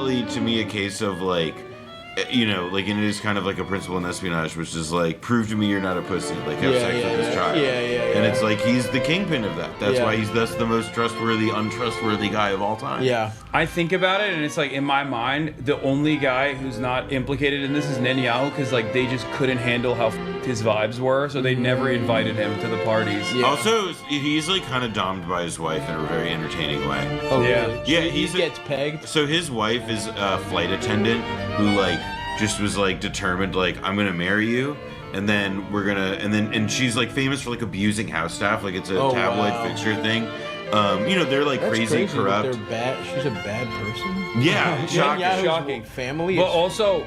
definitely, to me, a case of, like, you know, like, and it is kind of like a principle in espionage, which is like, prove to me you're not a pussy. Like, have sex with this child. And it's like, he's the kingpin of that. That's why he's thus the most trustworthy, untrustworthy guy of all time. Yeah. I think about it, and it's like, in my mind, the only guy who's not implicated in this is Netanyahu, because, like, they just couldn't handle how his vibes were, so they never invited him to the parties. Yeah. Also, he's, like, kind of domed by his wife in a very entertaining way. Oh, Yeah. really? Yeah, he gets pegged. So his wife is a flight attendant who, like, just was, like, determined, like, I'm gonna marry you, and then we're gonna, and she's, like, famous for, like, abusing house staff, like, it's a tabloid fixture thing. You know, they're, like, That's crazy corrupt. They're bad. She's a bad person. Yeah, Shocking. Family. But also,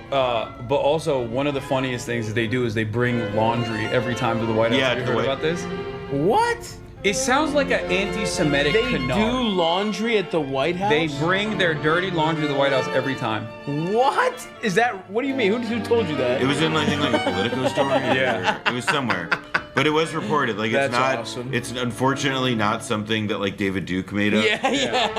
one of the funniest things that they do is they bring laundry every time to the White House. Yeah, Have you heard about this? What? It sounds like an anti-Semitic They canard. do laundry at the White House? They bring their dirty laundry to the White House every time. What? Is that... What do you mean? Who told you that? It was in, I think, like, a Politico story. Yeah. It was somewhere. But it was reported. Like, it's That's not... awesome. It's unfortunately not something that, like, David Duke made up. Yeah.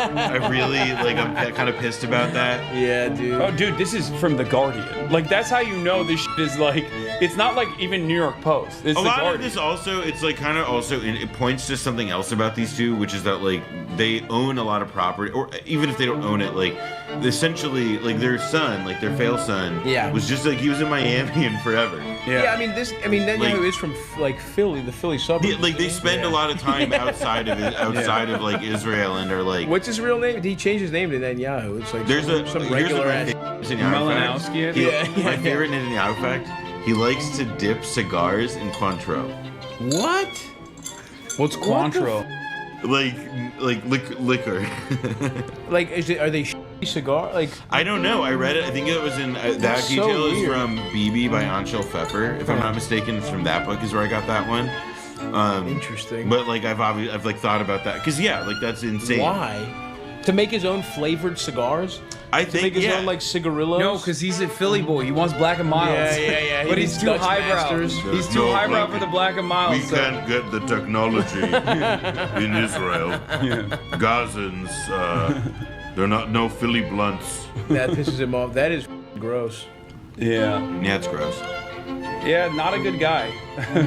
I really, like, I'm kind of pissed about that. Yeah, dude. Oh, dude, this is from The Guardian. Like, that's how you know this shit is, like... It's not, like, even New York Post. It's A The lot Guardian. of this also, it's, like, kind of also... It points to something else about these two, which is that, like, they own a lot of property. Or even if they don't own it, like, essentially, like, their son, like, their fail son... Yeah. Was just, like, he was in Miami and forever. Yeah, Netanyahu is from, like, Philly, the Philly suburbs. Like, they spend a lot of time outside of of like Israel, and are like. What's his real name? He changed his name to Netanyahu. It's like There's some regular ass. Malinowski. My favorite Netanyahu fact: he likes to dip cigars in Cointreau. What? What's Cointreau? Like liquor. Like, are they cigar? Like, I don't know. I read it. I think it was in that so detail is weird. from BB by Anshel Pfeffer. If I'm not mistaken, it's from that book is where I got that one. Interesting. But like I've like thought about that because like that's insane. Why? To make his own flavored cigars? I To think make his own like cigarillos? No, because he's a Philly boy. He wants black and mild. Yeah. But he's too Dutch highbrow. masters. He's There's too no highbrow black- for the black and mild. We can't get the technology in Israel. Gazans, they're not no Philly blunts. That pisses him off. That is gross. Yeah. Yeah, it's gross. Yeah, not a good guy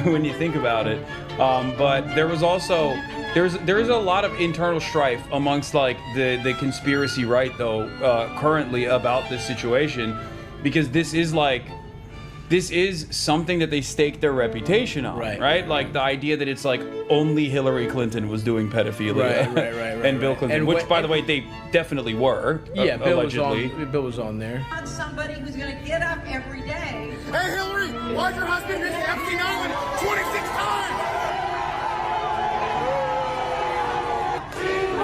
when you think about it. But there was also there's a lot of internal strife amongst like the conspiracy right though currently about this situation because this is something that they stake their reputation on, right? Like the idea that it's like only Hillary Clinton was doing pedophilia, Right, and Bill Clinton, And which by the way they definitely were, Yeah, allegedly. Bill was on there. Not somebody who's going to get up every day. Hey, Hillary, why's your husband visit Epstein Island 26 times?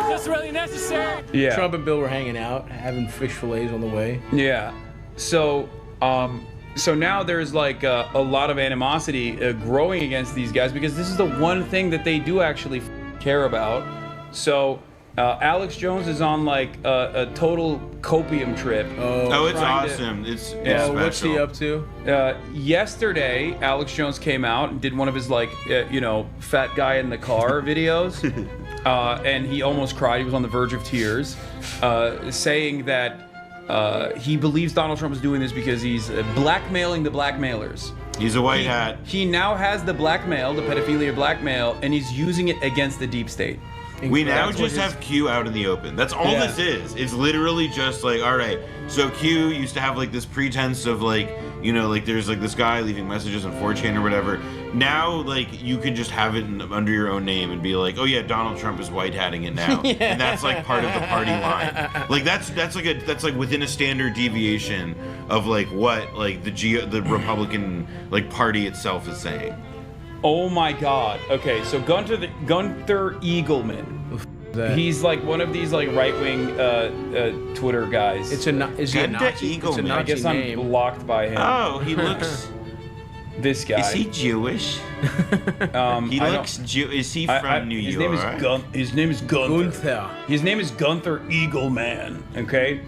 Is this really necessary? Yeah. Trump and Bill were hanging out, having fish fillets on the way. Yeah. So now there's like a lot of animosity growing against these guys because this is the one thing that they do actually care about. So Alex Jones is on like a total copium trip. Oh, it's awesome. It's special. What's he up to? Yesterday, Alex Jones came out and did one of his like fat guy in the car videos, and he almost cried. He was on the verge of tears, saying that. He believes Donald Trump is doing this because he's blackmailing the blackmailers. He's a white hat. He now has the blackmail, the pedophilia blackmail, and he's using it against the deep state. We now just have Q out in the open. That's all this is. It's literally just like, all right, so Q used to have like this pretense of like, like there's like this guy leaving messages on 4chan or whatever. Now, like, you can just have it under your own name and be like, oh yeah, Donald Trump is white hatting it now. And that's like part of the party line. Like that's like within a standard deviation of like what like the Republican like party itself is saying. Oh my God. Okay, so Gunther Eagleman. He's like one of these like right-wing Twitter guys. Is he a Nazi? It's a Nazi I guess name. I'm blocked by him. Oh, he looks. This guy. Is he Jewish? He looks Jew. Is he from New York? His name is Gunther. His name is Gunther Eagleman. Okay.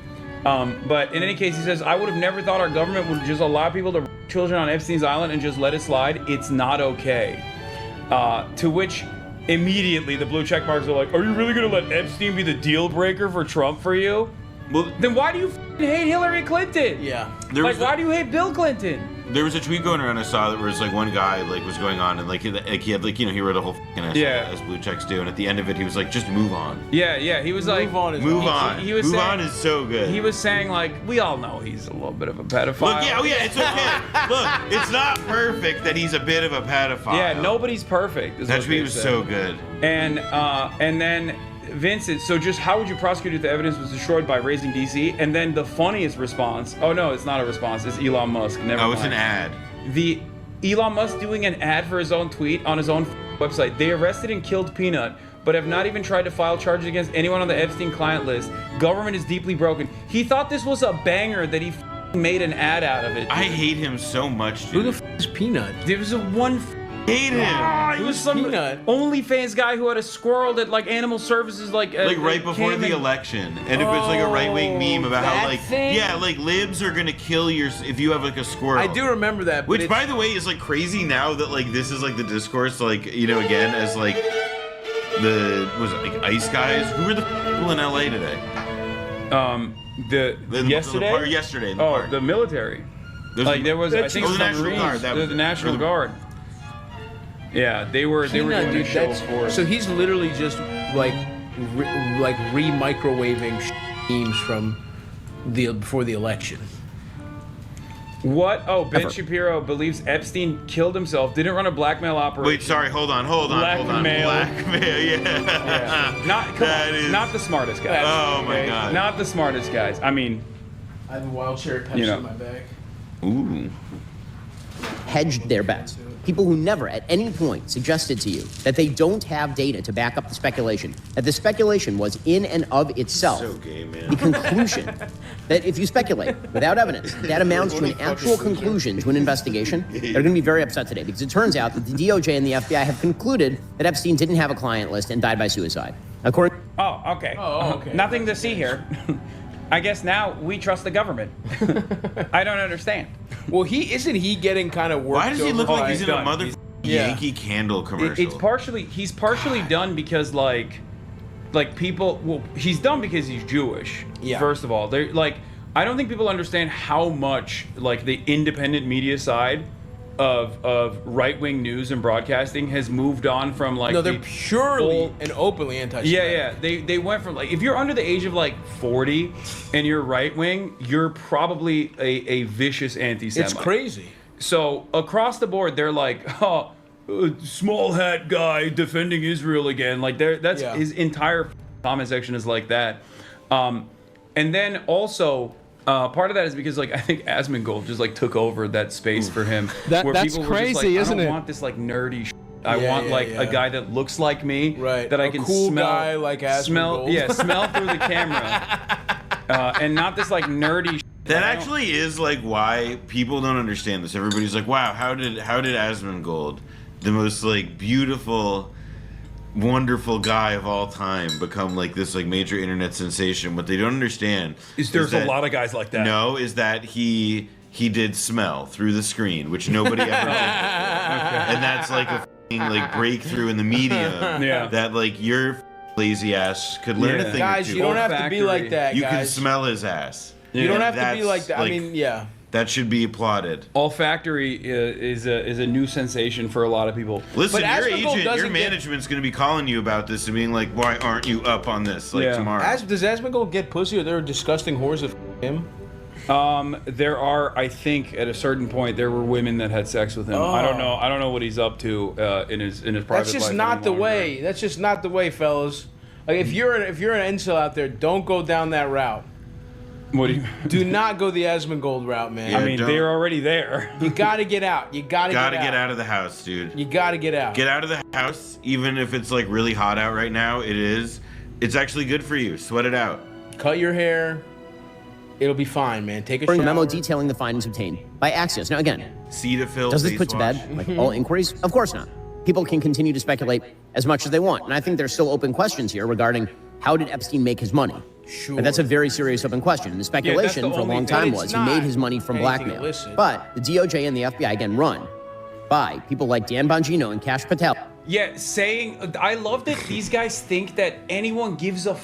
But in any case, he says, I would have never thought our government would just allow people to children on Epstein's Island and just let it slide. It's not okay. To which immediately the blue check marks are like, are you really going to let Epstein be the deal breaker for Trump for you? Well, Then why do you hate Hillary Clinton? Yeah. There was Why do you hate Bill Clinton? There was a tweet going around I saw that was like one guy like was going on and like he had like he wrote a whole fucking essay as blue checks do, and at the end of it he was like, just move on. Yeah, he was like, Move on. Move on. He was Move saying- on is so good. He was saying like, we all know he's a little bit of a pedophile. Look, yeah, it's okay. Look, it's not perfect that he's a bit of a pedophile. Yeah, nobody's perfect. That tweet was so good. And then Vincent, so just how would you prosecute if the evidence was destroyed by raising DC? And then the funniest response, oh no, it's not a response, it's Elon Musk. Never mind. It's an ad. The Elon Musk doing an ad for his own tweet on his own website. They arrested and killed Peanut, but have not even tried to file charges against anyone on the Epstein client list. Government is deeply broken. He thought this was a banger that he made an ad out of it. I hate him so much, Who dude. the is Peanut? There was a one. Hate him. He was some Peanut? OnlyFans guy who had a squirrel that like animal services like Right before the election, and it was like a right-wing meme about how that like thing? like libs are gonna kill your if you have like a squirrel. I do remember that. But Which, it's- by the way, is like crazy now that like this is like the discourse, like again as like was it like ICE guys? Who were the people in LA today? Yesterday. Yesterday in the Oh, park. the military. There's Like there was, I think, the some National Marines, Guard. That was the it. National Or the- Guard. Yeah, they were Peanut, doing dude, a show that's- for it. So he's literally just like re-microwaving memes from before the election. What? Oh, Ben Shapiro believes Epstein killed himself, didn't run a blackmail operation. Wait, sorry, hold on. Blackmail. Blackmail, yeah. Not not the smartest guys. Oh my God. Not the smartest guys. I mean, I have a wild cherry Pepsi in my bag. Ooh. Hedged their bets. People who never at any point suggested to you that they don't have data to back up the speculation, that the speculation was in and of itself So gay, man. the conclusion that if you speculate without evidence, that amounts to an actual conclusion to an investigation. They're going to be very upset today because it turns out that the DOJ and the FBI have concluded that Epstein didn't have a client list and died by suicide. According okay. okay. Nothing to see here. I guess now we trust the government. I don't understand. Well, isn't he getting kind of worked Why does he look over like by- he's in a done. mother Yeah. Yankee Candle commercial? He's partially done because like people. Well, he's done because he's Jewish. Yeah. First of all, they're like, I don't think people understand how much like the independent media side of right-wing news and broadcasting has moved on from like. No, they're the purely old- and openly anti-Semitic. Yeah. They went from like, if you're under the age of like 40 and you're right wing, you're probably a vicious anti-Semite. It's crazy. So across the board, they're like, oh, small hat guy defending Israel again. Like that's Yeah. his entire comment section is like that. And then also. Part of that is because like I think Asmongold just like took over that space for him. That's people were just crazy, like, isn't I don't it? want this like nerdy. I Yeah, want yeah, like yeah. a guy that looks like me, Right. that I A can cool smell, guy like smell, Asmongold. smell through the camera, and not this like nerdy. That actually is like why people don't understand this. Everybody's like, "Wow, how did Asmongold, the most like beautiful, wonderful guy of all time, become like this like major internet sensation?" What they don't understand There's that, a lot of guys like that. No, is that he did smell through the screen, which nobody ever did before. And that's like a f***ing like breakthrough in the media. Yeah. That like your lazy ass could learn a Yeah. thing Guys, or two. you don't have to be Olfactory. like that, You can guys. smell his ass. You don't And have to be that's, like that. I mean, yeah. That should be applauded. Olfactory is a new sensation for a lot of people. Listen, But your Asmongold agent, your doesn't get- management's going to be calling you about this and being like, "Why aren't you up on this?" Like Yeah. tomorrow. Does Asmongold get pussy, or there are disgusting whores of him? There are, I think, at a certain point, there were women that had sex with him. I don't know. I don't know what he's up to in his private life. That's just not any the longer. way. That's just not the way, fellas. Like if you're an incel out there, don't go down that route. What do you? Do not go the Asmongold route, man. Yeah. I mean, don't- they're already there. You gotta get out. You gotta Get out of the house, dude. You gotta get out. Get out of the house, even if it's like really hot out right now. It is. It's actually good for you. Sweat it out. Cut your hair. It'll be fine, man. Take a to a shower. memo detailing the findings obtained by Axios. Now again, Cetaphil. does this face put to wash. bed like all inquiries? Of course not. People can continue to speculate as much as they want, and I think there's still open questions here regarding how did Epstein make his money. Sure. But that's a very serious open question. And the speculation the for a only long thing. time But was it's he made not his money from anything blackmail. illicit. But the DOJ and the FBI, again, run by people like Dan Bongino and Kash Patel. Yeah, saying I love that these guys think that anyone gives a